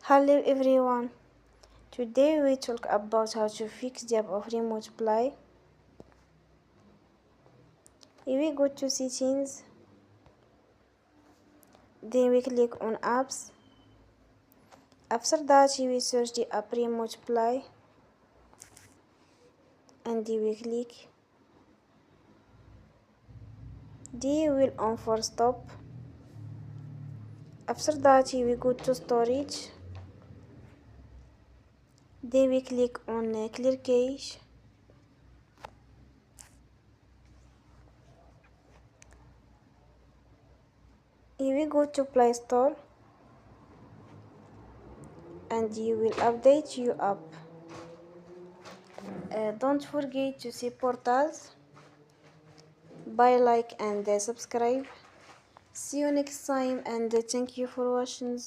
Hello everyone. Today we talk about how to fix the app of remote play. We go to settings, then we click on apps. After that we search the app remote play and we click. Then we will on for stop. After that we go to storage. Then we click on clear cache. Here we go to Play Store and you will update your app. Don't forget to support us by like and subscribe. See you next time and thank you for watching.